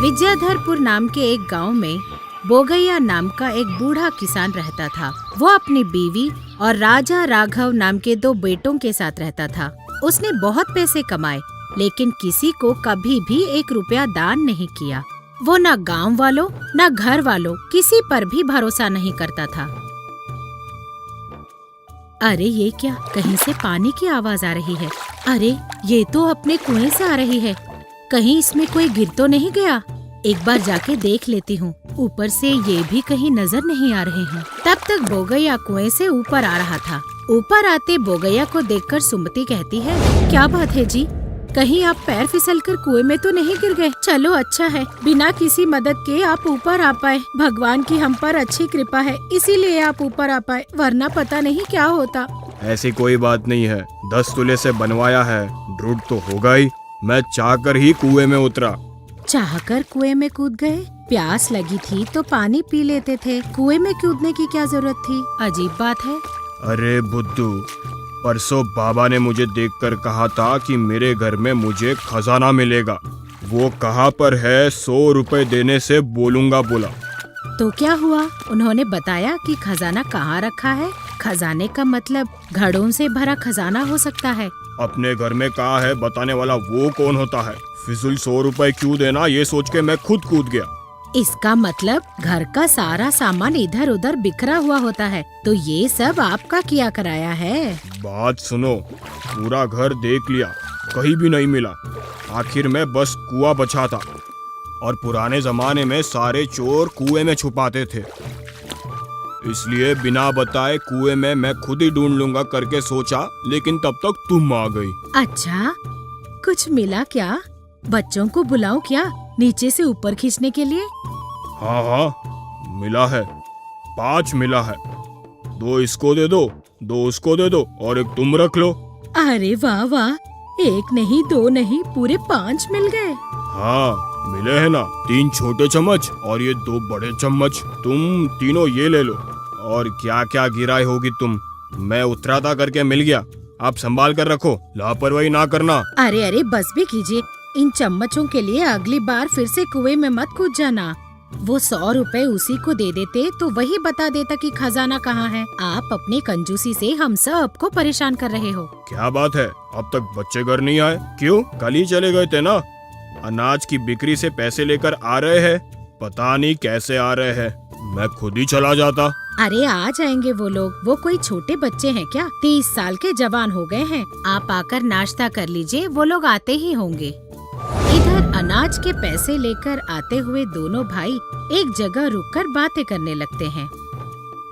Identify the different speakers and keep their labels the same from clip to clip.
Speaker 1: विद्याधरपुर नाम के एक गांव में बोगैया नाम का एक बूढ़ा किसान रहता था। वो अपनी बीवी और राजा राघव नाम के 2 बेटों के साथ रहता था। उसने बहुत पैसे कमाए, लेकिन किसी को कभी भी 1 रुपया दान नहीं किया। वो न गांव वालों न घर वालों किसी पर भी भरोसा नहीं करता था। अरे ये क्या, कहीं से पानी की आवाज आ रही है। अरे ये तो अपने कुएं से आ रही है। कहीं इसमें कोई गिर तो नहीं गया। एक बार जाके देख लेती हूँ। ऊपर से ये भी कहीं नजर नहीं आ रहे हैं। तब तक बोगैया कुएं से ऊपर आ रहा था। ऊपर आते बोगैया को देखकर सुमति कहती है, क्या बात है जी, कहीं आप पैर फिसलकर कुएं में तो नहीं गिर गए? चलो अच्छा है, बिना किसी मदद के आप ऊपर आ पाए। भगवान की हम पर अच्छी कृपा है, इसीलिए आप ऊपर आ पाए, वरना पता नहीं क्या होता।
Speaker 2: ऐसी कोई बात नहीं है, 10 तोले से बनवाया है, ड्रूट तो होगा ही। मैं चाहकर ही कुएं में उतरा।
Speaker 1: चाहकर कुएं में कूद गए? प्यास लगी थी तो पानी पी लेते थे, कुएं में कूदने की क्या जरूरत थी? अजीब बात है।
Speaker 2: अरे बुद्धू, परसों बाबा ने मुझे देखकर कहा था कि मेरे घर में मुझे खजाना मिलेगा। वो कहाँ पर है, 100 रुपए देने से बोलूंगा बोला।
Speaker 1: तो क्या हुआ? उन्होंने बताया कि खजाना कहाँ रखा है? खजाने का मतलब घड़ों से भरा खजाना हो सकता है।
Speaker 2: अपने घर में कहाँ है बताने वाला वो कौन होता है? फिजूल 100 रुपए क्यों देना, ये सोच के मैं खुद कूद गया।
Speaker 1: इसका मतलब घर का सारा सामान इधर उधर बिखरा हुआ होता है, तो ये सब आपका किया कराया है।
Speaker 2: बात सुनो, पूरा घर देख लिया, कहीं भी नहीं मिला। आखिर में बस कुआं बचा था, और पुराने जमाने में सारे चोर कुएं में छुपाते थे। इसलिए बिना बताए कुएं में मैं खुद ही ढूंढ लूंगा करके सोचा, लेकिन तब तक तुम आ गई।
Speaker 1: अच्छा, कुछ मिला क्या? बच्चों को बुलाऊं क्या नीचे से ऊपर खींचने के लिए?
Speaker 2: हाँ, मिला है, 5 मिला है। 2 इसको दे दो, 2 उसको दे दो, और 1 तुम रख लो।
Speaker 1: अरे वाह वाह, 1 नहीं 2 नहीं, पूरे 5 मिल गए।
Speaker 2: हाँ मिले हैं ना, 3 छोटे चम्मच और ये 2 बड़े चम्मच। तुम तीनों ये ले लो। और क्या क्या गिराई होगी तुम, मैं उतरा था करके मिल गया। आप संभाल कर रखो, लापरवाही ना करना।
Speaker 1: अरे अरे बस भी कीजिए, इन चम्मचों के लिए अगली बार फिर से कुएं में मत कूद जाना। वो 100 रुपए उसी को दे देते तो वही बता देता कि खजाना कहाँ है। आप अपनी कंजूसी से हम सब को परेशान कर रहे हो।
Speaker 2: क्या बात है, अब तक बच्चे घर नहीं आए? क्यों, कल ही चले गए थे ना। अनाज की बिक्री से पैसे लेकर आ रहे हैं, पता नहीं कैसे आ रहे हैं, मैं खुद ही चला जाता।
Speaker 1: अरे आ जाएंगे वो लोग, वो कोई छोटे बच्चे हैं क्या? 30 साल के जवान हो गए हैं। आप आकर नाश्ता कर लीजिए, वो लोग आते ही होंगे। इधर अनाज के पैसे लेकर आते हुए दोनों भाई एक जगह रुककर बातें करने लगते हैं।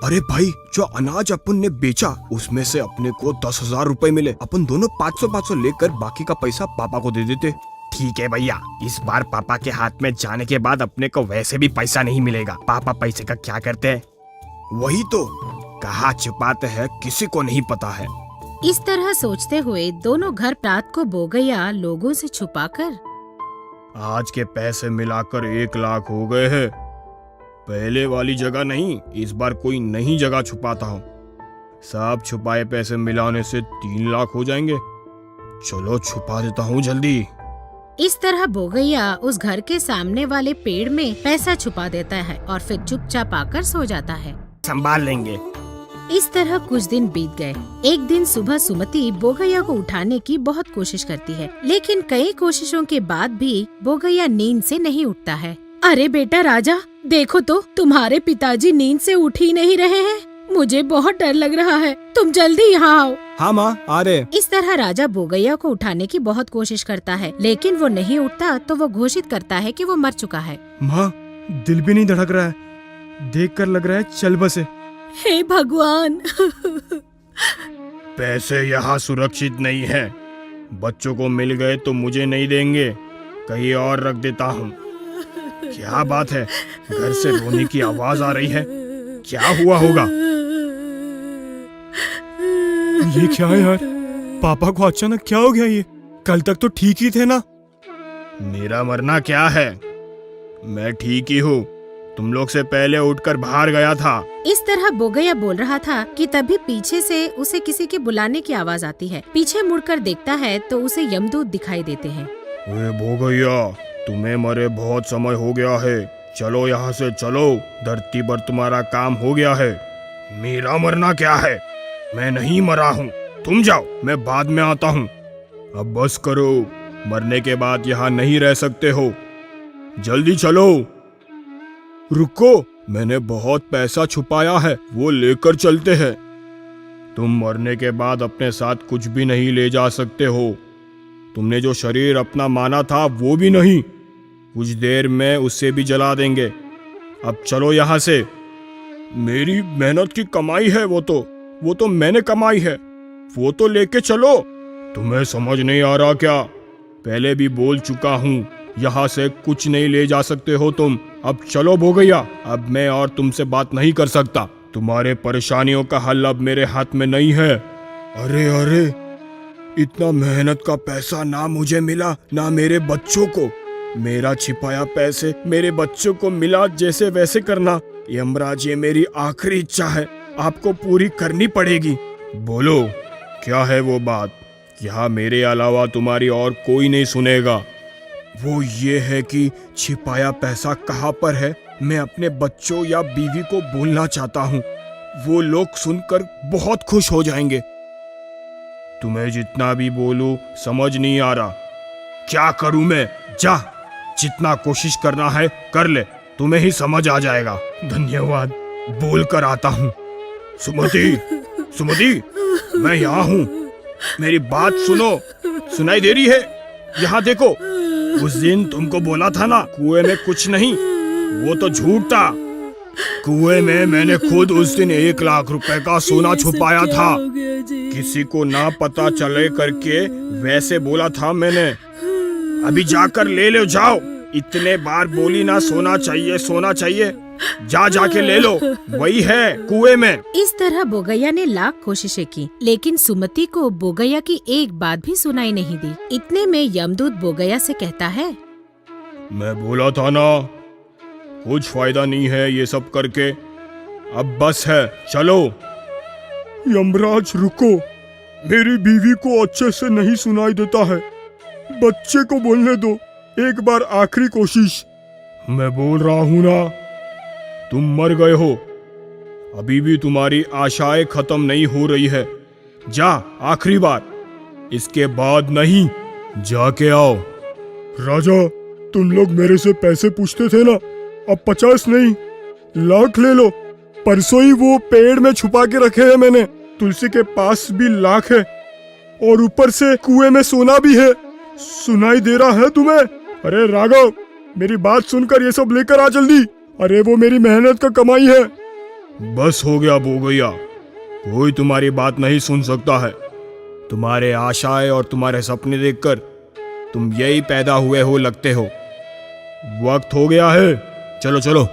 Speaker 2: अरे भाई, जो अनाज अपन ने बेचा उसमें से अपने को 10,000 रुपए मिले। अपन दोनों 500-500 लेकर बाकी का पैसा पापा को दे देते।
Speaker 3: ठीक है भैया, इस बार पापा के हाथ में जाने के बाद अपने को वैसे भी पैसा नहीं मिलेगा। पापा पैसे का क्या करते हैं?
Speaker 2: वही तो,
Speaker 3: कहाँ छुपाते हैं किसी को नहीं पता है।
Speaker 1: इस तरह सोचते हुए दोनों घर रात को बोगैया लोगों से छुपाकर
Speaker 2: आज के पैसे मिलाकर 1 लाख हो गए हैं। पहले वाली जगह नहीं, इस बार कोई नई जगह छुपाता हूँ। सब छुपाए पैसे मिलाने से 3 लाख हो जाएंगे। चलो छुपा देता हूँ जल्दी।
Speaker 1: इस तरह बोगैया उस घर के सामने वाले पेड़ में पैसा छुपा देता है और फिर चुपचाप आकर सो जाता है।
Speaker 3: संभाल लेंगे।
Speaker 1: इस तरह कुछ दिन बीत गए। एक दिन सुबह सुमति बोगैया को उठाने की बहुत कोशिश करती है, लेकिन कई कोशिशों के बाद भी बोगैया नींद से नहीं उठता है। अरे बेटा राजा, देखो तो तुम्हारे पिताजी नींद से उठ ही नहीं रहे हैं। मुझे बहुत डर लग रहा है, तुम जल्दी यहाँ आओ।
Speaker 2: हाँ माँ, आ रहे।
Speaker 1: इस तरह राजा बोगैया को उठाने की बहुत कोशिश करता है, लेकिन वो नहीं उठता तो वो घोषित करता है कि वो मर चुका है।
Speaker 2: माँ, दिल भी नहीं धड़क रहा है, देखकर लग रहा है चल बसे।
Speaker 1: हे भगवान।
Speaker 2: पैसे यहाँ सुरक्षित नहीं है। बच्चों को मिल गए तो मुझे नहीं देंगे, कहीं और रख देता हूँ। क्या बात है, घर से रोने की आवाज आ रही है, क्या हुआ होगा? ये क्या है यार, पापा को अचानक क्या हो गया? ये कल तक तो ठीक ही थे ना। मेरा मरना क्या है, मैं ठीक ही हूँ। तुम लोग से पहले उठकर बाहर गया था।
Speaker 1: इस तरह बोगैया बोल रहा था कि तभी पीछे से उसे किसी के बुलाने की आवाज आती है। पीछे मुड़कर देखता है तो उसे यमदूत दिखाई देते हैं।
Speaker 2: बोगैया, तुम्हें मरे बहुत समय हो गया है, चलो यहाँ से चलो, धरती पर तुम्हारा काम हो गया है। मेरा मरना क्या है, मैं नहीं मरा हूँ, तुम जाओ, मैं बाद में आता हूँ। अब बस करो, मरने के बाद यहाँ नहीं रह सकते हो, जल्दी चलो। रुको, मैंने बहुत पैसा छुपाया है, वो लेकर चलते हैं। तुम मरने के बाद अपने साथ कुछ भी नहीं ले जा सकते हो। तुमने जो शरीर अपना माना था वो भी नहीं, कुछ देर में उसे भी जला देंगे। अब चलो यहाँ से। मेरी मेहनत की कमाई है वो तो मैंने कमाई है, वो तो लेके चलो। तुम्हें समझ नहीं आ रहा क्या? पहले भी बोल चुका हूँ, यहाँ से कुछ नहीं ले जा सकते हो तुम। अब चलो भोगैया, अब मैं और तुमसे बात नहीं कर सकता। तुम्हारे परेशानियों का हल अब मेरे हाथ में नहीं है। अरे अरे, इतना मेहनत का पैसा ना मुझे मिला ना मेरे बच्चों को। मेरा छिपाया पैसे मेरे बच्चों को मिला, जैसे वैसे करना। यमराज, ये मेरी आखिरी इच्छा है, आपको पूरी करनी पड़ेगी। बोलो, क्या है वो बात? यहाँ मेरे अलावा तुम्हारी और कोई नहीं सुनेगा। वो ये है कि छिपाया पैसा कहाँ पर है, मैं अपने बच्चों या बीवी को बोलना चाहता हूँ। वो लोग सुनकर बहुत खुश हो जाएंगे। तुम्हें जितना भी बोलूं समझ नहीं आ रहा। क्या करूं मैं? जा, जितना कोशिश करना है कर ले, तुम्हें ही समझ आ जाएगा। धन्यवाद, बोल कर आता हूँ। सुमति, सुमति, मैं यहाँ हूँ, मेरी बात सुनो। सुनाई दे रही है? यहाँ देखो, उस दिन तुमको बोला था ना कुएं में कुछ नहीं, वो तो झूठ था। कुएं में मैंने खुद उस दिन 1 लाख रुपए का सोना छुपाया था, किसी को ना पता चले करके वैसे बोला था मैंने। अभी जाकर ले लो, जाओ। इतने बार बोली ना सोना चाहिए सोना चाहिए, जाके ले लो, वही है कुएं में।
Speaker 1: इस तरह बोगैया ने लाख कोशिशें की, लेकिन सुमति को बोगैया की एक बात भी सुनाई नहीं दी। इतने में यमदूत बोगैया से कहता है,
Speaker 2: मैं बोला था ना, कुछ फायदा नहीं है ये सब करके, अब बस है, चलो। यमराज रुको, मेरी बीवी को अच्छे से नहीं सुनाई देता है, बच्चे को बोलने दो, एक बार आखिरी कोशिश। मैं बोल रहा हूं ना, तुम मर गए हो, अभी भी तुम्हारी आशाएं खत्म नहीं हो रही है। जा, आखिरी बार, इसके बाद नहीं, जाके आओ। राजा, तुम लोग मेरे से पैसे पूछते थे ना, अब 50 नहीं, लाख ले लो। परसों ही वो पेड़ में छुपा के रखे हैं मैंने, तुलसी के पास भी लाख है, और ऊपर से कुएं में सोना भी है। सुनाई दे रहा है तुम्हें? अरे राघव, मेरी बात सुनकर ये सब लेकर आ जल्दी। अरे वो मेरी मेहनत का कमाई है। बस हो गया बोगैया, कोई तुम्हारी बात नहीं सुन सकता है। तुम्हारे आशाएं और तुम्हारे सपने देखकर तुम यही पैदा हुए हो लगते हो। वक्त हो गया है, चलो चलो।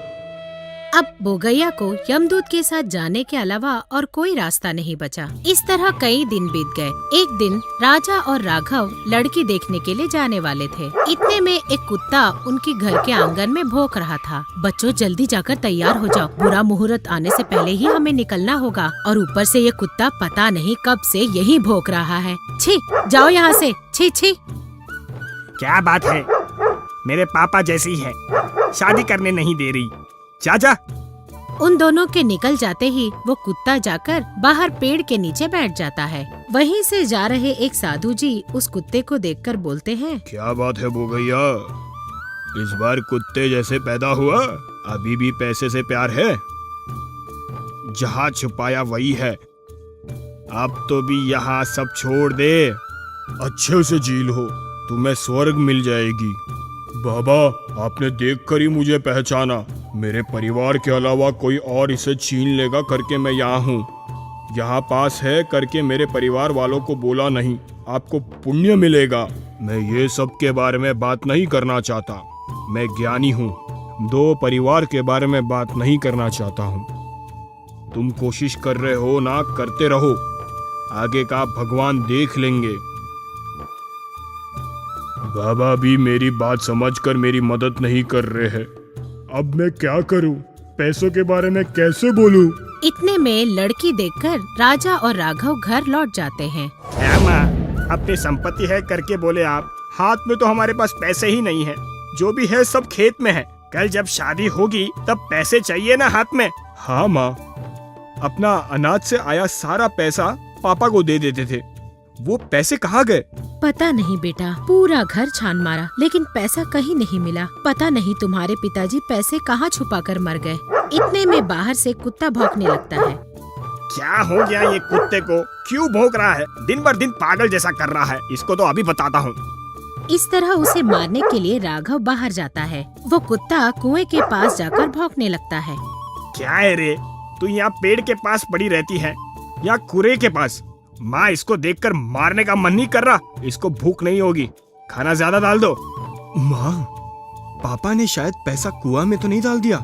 Speaker 1: अब बोगैया को यमदूत के साथ जाने के अलावा और कोई रास्ता नहीं बचा। इस तरह कई दिन बीत गए। एक दिन राजा और राघव लड़की देखने के लिए जाने वाले थे। इतने में एक कुत्ता उनके घर के आंगन में भौंक रहा था। बच्चों, जल्दी जाकर तैयार हो जाओ, बुरा मुहूर्त आने से पहले ही हमें निकलना होगा। और ऊपर से ये कुत्ता पता नहीं कब से यही भौंक रहा है। छी, जाओ यहाँ से, छी छी।
Speaker 3: क्या बात है, मेरे पापा जैसी है, शादी करने नहीं दे रही, जा।
Speaker 1: उन दोनों के निकल जाते ही वो कुत्ता जाकर बाहर पेड़ के नीचे बैठ जाता है। वहीं से जा रहे एक साधु जी उस कुत्ते को देखकर बोलते हैं,
Speaker 2: क्या बात है बोगैया, इस बार कुत्ते जैसे पैदा हुआ? अभी भी पैसे से प्यार है? जहाँ छुपाया वही है, अब तो भी यहाँ सब छोड़ दे। अच्छे से जी लो, तुम्हें स्वर्ग मिल जाएगी। बाबा, आपने देखकर ही मुझे पहचाना, मेरे परिवार के अलावा कोई और इसे छीन लेगा करके मैं यहाँ हूँ। यहाँ पास है करके मेरे परिवार वालों को बोला नहीं, आपको पुण्य मिलेगा। मैं ये सब के बारे में बात नहीं करना चाहता, मैं ज्ञानी हूँ, 2 परिवार के बारे में बात नहीं करना चाहता हूँ। तुम कोशिश कर रहे हो ना, करते रहो, आगे का भगवान देख लेंगे। बाबा भी मेरी बात समझकर मेरी मदद नहीं कर रहे हैं, अब मैं क्या करूं? पैसों के बारे में कैसे बोलूं?
Speaker 1: इतने में लड़की देखकर राजा और राघव घर लौट जाते हैं।
Speaker 3: माँ, अपनी संपत्ति है करके बोले आप, हाथ में तो हमारे पास पैसे ही नहीं है। जो भी है सब खेत में है। कल जब शादी होगी तब पैसे चाहिए ना हाथ में।
Speaker 2: हाँ माँ, अपना अनाज से आया सारा पैसा पापा को दे देते थे। वो पैसे कहाँ गए?
Speaker 1: पता नहीं बेटा, पूरा घर छान मारा लेकिन पैसा कहीं नहीं मिला। पता नहीं तुम्हारे पिताजी पैसे कहाँ छुपा कर मर गए। इतने में बाहर से कुत्ता भौंकने लगता है।
Speaker 3: क्या हो गया ये कुत्ते को? क्यों भौंक रहा है? दिन भर दिन पागल जैसा कर रहा है। इसको तो अभी बताता हूँ।
Speaker 1: इस तरह उसे मारने के लिए राघव बाहर जाता है। वो कुत्ता कुएं के पास जाकर भौंकने लगता है।
Speaker 3: क्या है रे, तू यहाँ पेड़ के पास पड़ी रहती है या कुएं के पास? माँ इसको देखकर मारने का मन नहीं कर रहा। इसको भूख नहीं होगी, खाना ज्यादा डाल दो।
Speaker 2: माँ, पापा ने शायद पैसा कुआं में तो नहीं डाल दिया?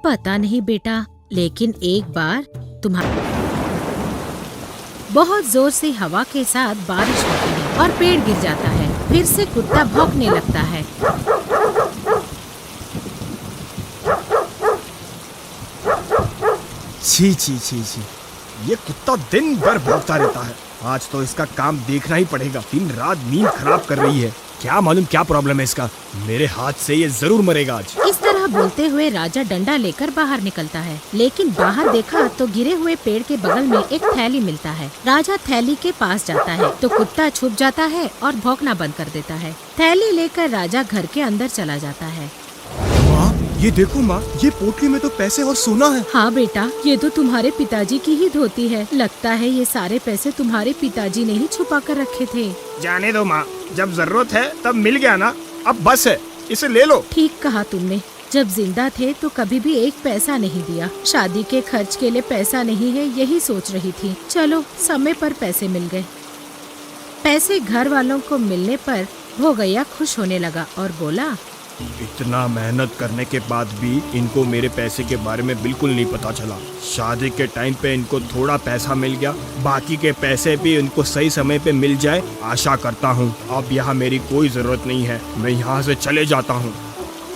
Speaker 1: पता नहीं बेटा, लेकिन एक बार तुम्हारा बहुत जोर से हवा के साथ बारिश होती है और पेड़ गिर जाता है। फिर से कुत्ता भौंकने लगता है।
Speaker 3: छी छी छी छी, ये कुत्ता दिन भर भौंकता रहता है। आज तो इसका काम देखना ही पड़ेगा। दिन रात नींद खराब कर रही है। क्या मालूम क्या प्रॉब्लम है इसका। मेरे हाथ से ये जरूर मरेगा आज।
Speaker 1: इस तरह बोलते हुए राजा डंडा लेकर बाहर निकलता है, लेकिन बाहर देखा तो गिरे हुए पेड़ के बगल में एक थैली मिलता है। राजा थैली के पास जाता है तो कुत्ता छुप जाता है और भौंकना बंद कर देता है। थैली लेकर राजा घर के अंदर चला जाता है।
Speaker 2: माँ, ये देखो माँ, ये पोटली में तो पैसे और सोना है।
Speaker 1: हाँ बेटा, ये तो तुम्हारे पिताजी की ही धोती है। लगता है ये सारे पैसे तुम्हारे पिताजी ने ही छुपा कर रखे थे।
Speaker 3: जाने दो माँ, जब जरूरत है तब मिल गया ना, अब बस है, इसे ले लो।
Speaker 1: ठीक कहा तुमने। जब जिंदा थे तो कभी भी एक पैसा नहीं दिया। शादी के खर्च के लिए पैसा नहीं है, यही सोच रही थी। चलो, समय पर पैसे मिल गए। पैसे घर वालों को मिलने पर भोगैया खुश होने लगा और बोला,
Speaker 2: इतना मेहनत करने के बाद भी इनको मेरे पैसे के बारे में बिल्कुल नहीं पता चला। शादी के टाइम पे इनको थोड़ा पैसा मिल गया, बाकी के पैसे भी इनको सही समय पे मिल जाए। आशा करता हूँ अब यहाँ मेरी कोई जरूरत नहीं है, मैं यहाँ से चले जाता हूँ।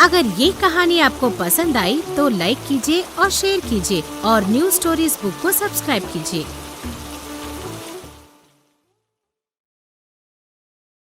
Speaker 1: अगर ये कहानी आपको पसंद आई तो लाइक कीजिए और शेयर कीजिए और न्यू स्टोरीज बुक को सब्सक्राइब कीजिए।